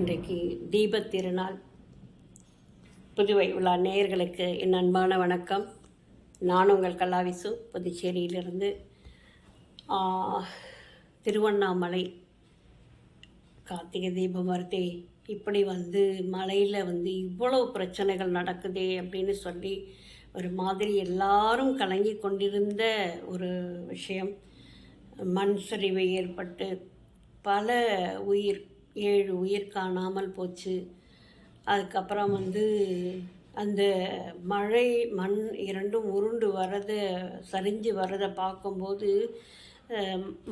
இன்றைக்கு தீபத் திருநாள். புதுவை உலா நேயர்களுக்கு என் அன்பான வணக்கம். நான் உங்கள் கலாவிசு, புதுச்சேரியிலிருந்து. திருவண்ணாமலை கார்த்திகை தீபம் வருதே, இப்படி மலையில் இவ்வளவு பிரச்சனைகள் நடக்குதே அப்படின்னு சொல்லி ஒரு மாதிரி எல்லாரும் கலங்கி கொண்டிருந்த ஒரு விஷயம். மண் சரிவு ஏற்பட்டு பல 7 உயிர் காணாமல் போச்சு. அதுக்கப்புறம் அந்த மழை மண் இரண்டும் உருண்டு வரதை, சரிஞ்சு வரதை பார்க்கும்போது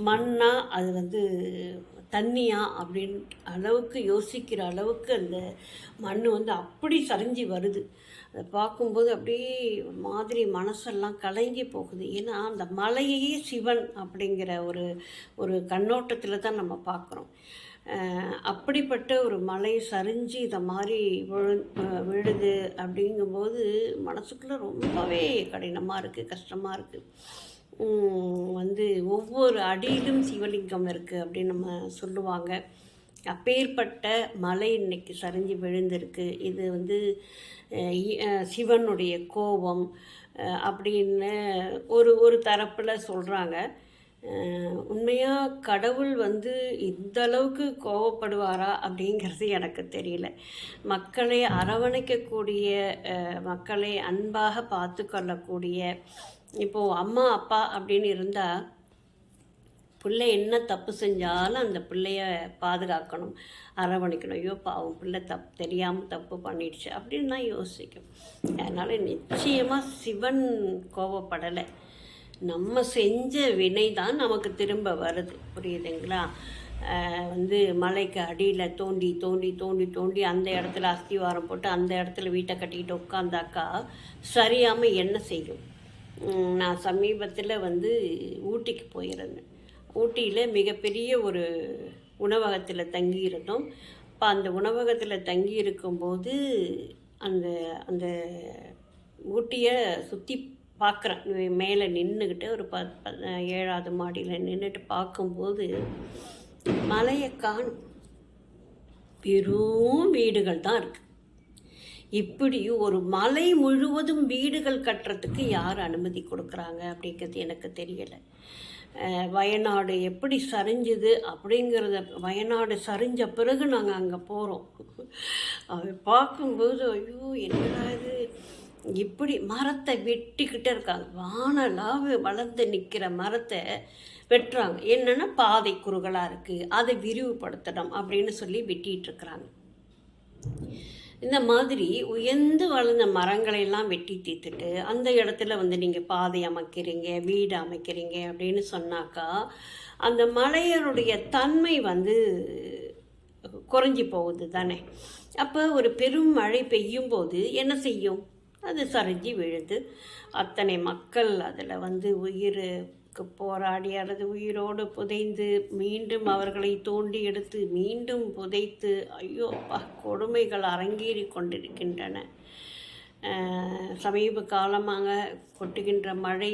மண்ணா அது தண்ணியா அப்படின்னு அளவுக்கு யோசிக்கிற அளவுக்கு அந்த மண் அப்படி சரிஞ்சு வருது. அதை பார்க்கும்போது அப்படியே ஒரு மாதிரி மனசெல்லாம் கலங்கி போகுது. ஏன்னா அந்த மலையையே சிவன் அப்படிங்கிற ஒரு கண்ணோட்டத்தில் தான் நம்ம பார்க்குறோம். அப்படிப்பட்ட ஒரு மலை சரிஞ்சு இதை மாதிரி விழுது அப்படிங்கும்போது மனசுக்குள்ளே ரொம்பவே கடினமாக இருக்குது, கஷ்டமாக இருக்குது. ஒவ்வொரு அடியிலும் சிவலிங்கம் இருக்குது அப்படின்னு நம்ம சொல்லுவாங்க. அப்பேற்பட்ட மலை இன்னைக்கு சரிஞ்சு விழுந்திருக்கு. இது சிவனுடைய கோபம் அப்படின்னு ஒரு தரப்பில் சொல்கிறாங்க. உண்மையாக கடவுள் இந்த அளவுக்கு கோவப்படுவாரா அப்படிங்கிறது எனக்கு தெரியல. மக்களை அரவணைக்கக்கூடிய, மக்களை அன்பாக பார்த்து கொள்ளக்கூடிய, இப்போது அம்மா அப்பா அப்படின்னு இருந்தால் பிள்ளை என்ன தப்பு செஞ்சாலும் அந்த பிள்ளைய பாதுகாக்கணும், அரவணைக்கணும். ஐயோ பாவம் பிள்ளை தெரியாமல் தப்பு பண்ணிடுச்சு அப்படின்னு தான் யோசிக்கும். அதனால் நிச்சயமாக சிவன் கோவப்படலை. நம்ம செஞ்ச வினை தான் நமக்கு திரும்ப வருது, புரியுதுங்களா? மலைக்கு அடியில் தோண்டி தோண்டி தோண்டி தோண்டி அந்த இடத்துல அஸ்திவாரம் போட்டு அந்த இடத்துல வீட்டை கட்டிக்கிட்டு உட்காந்தாக்கா சரியாமல் என்ன செய்யும்? நான் சமீபத்தில் ஊட்டிக்கு போயிருந்தேன். ஊட்டியில் மிகப்பெரிய ஒரு உணவகத்தில் தங்கியிருந்தோம். இப்போ அந்த உணவகத்தில் தங்கி இருக்கும்போது அந்த அந்த ஊட்டியை சுற்றி பார்க்குறேன். மேலே நின்றுக்கிட்டு ஒரு 7வது மாடியில் நின்றுட்டு பார்க்கும்போது மலையை காணும், பெரும் வீடுகள் தான் இருக்குது. இப்படி ஒரு மலை முழுவதும் வீடுகள் கட்டுறதுக்கு யார் அனுமதி கொடுக்குறாங்க அப்படிங்கிறது எனக்கு தெரியலை. வயநாடு எப்படி சரிஞ்சுது அப்படிங்கிறத, வயநாடு சரிஞ்ச பிறகு நாங்கள் அங்கே போகிறோம். அதை பார்க்கும்போது ஐயோ என்னடா இது, இப்படி மரத்தை வெட்டிக்கிட்டே இருக்காங்க. வானலாக வளர்ந்து நிற்கிற மரத்தை வெட்டுறாங்க. என்னென்னா பாதை குறுகலாக இருக்குது, அதை விரிவுபடுத்தணும் அப்படின்னு சொல்லி வெட்டிகிட்ருக்குறாங்க. இந்த மாதிரி உயர்ந்து வளர்ந்த மரங்களையெல்லாம் வெட்டி தீர்த்துட்டு அந்த இடத்துல நீங்கள் பாதை அமைக்கிறீங்க, வீடு அமைக்கிறீங்க அப்படின்னு சொன்னாக்கா அந்த மலையனுடைய தன்மை குறைஞ்சி போகுது தானே. அப்போ ஒரு பெரும் மழை பெய்யும் போது என்ன செய்யும்? அது சரிஞ்சு விழுது. அத்தனை மக்கள் அதில் உயிருக்கு போராடி அல்லது உயிரோடு புதைந்து மீண்டும் அவர்களை தோண்டி எடுத்து மீண்டும் புதைத்து, ஐயோ அப்பா, கொடுமைகள் அரங்கேறி கொண்டிருக்கின்றன. சமீப காலமாக கொட்டுகின்ற மழை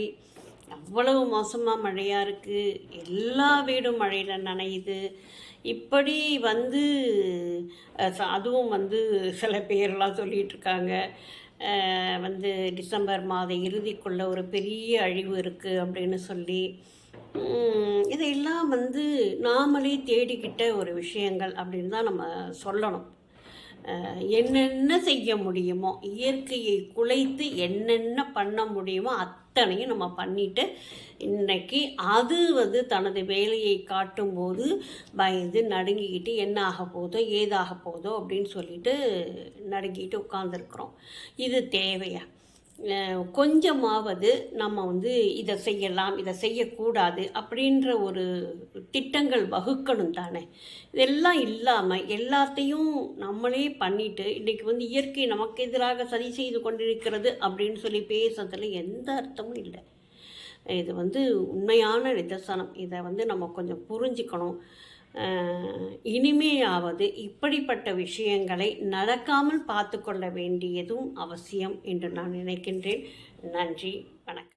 அவ்வளவு மோசமாக மழையாக இருக்குது. எல்லா வீடும் மழையில் நனையுது. இப்படி அதுவும் சில பேரெல்லாம் சொல்லிகிட்ருக்காங்க டிசம்பர் மாத இறுதிக்குள்ளே ஒரு பெரிய அழிவு இருக்குது அப்படின்னு சொல்லி. இதையெல்லாம் நாமளே தேடிக்கிட்ட ஒரு விஷயங்கள் அப்படின்னு தான் நம்ம சொல்லணும். என்னென்ன செய்ய முடியுமோ, இயற்கையை குலைத்து என்னென்ன பண்ண முடியுமோ அத்தனையும் நம்ம பண்ணிட்டு இன்னைக்கு அது தனது வேலையை காட்டும்போது பயந்து நடுங்கிக்கிட்டு என்ன ஆக போதோ ஏதாக போதோ அப்படின்னு சொல்லிட்டு நடுங்கிட்டு உட்காந்துருக்குறோம். இது தேவையா? கொஞ்சமாவது நம்ம இதை செய்யலாம், இதை செய்யக்கூடாது அப்படின்ற ஒரு திட்டங்கள் வகுக்கணும் தானே. இதெல்லாம் இல்லாமல் எல்லாத்தையும் நம்மளே பண்ணிட்டு இன்றைக்கி இயற்கை நமக்கு எதிராக சதி செய்து கொண்டிருக்கிறது அப்படின்னு சொல்லி பேசுறதுல எந்த அர்த்தமும் இல்லை. இது உண்மையான நிதர்சனம். இதை நம்ம கொஞ்சம் புரிஞ்சுக்கணும். இனிமேயாவது இப்படிப்பட்ட விஷயங்களை நடக்காமல் பார்த்து கொள்ள வேண்டியதும் அவசியம் என்று நான் நினைக்கின்றேன். நன்றி, வணக்கம்.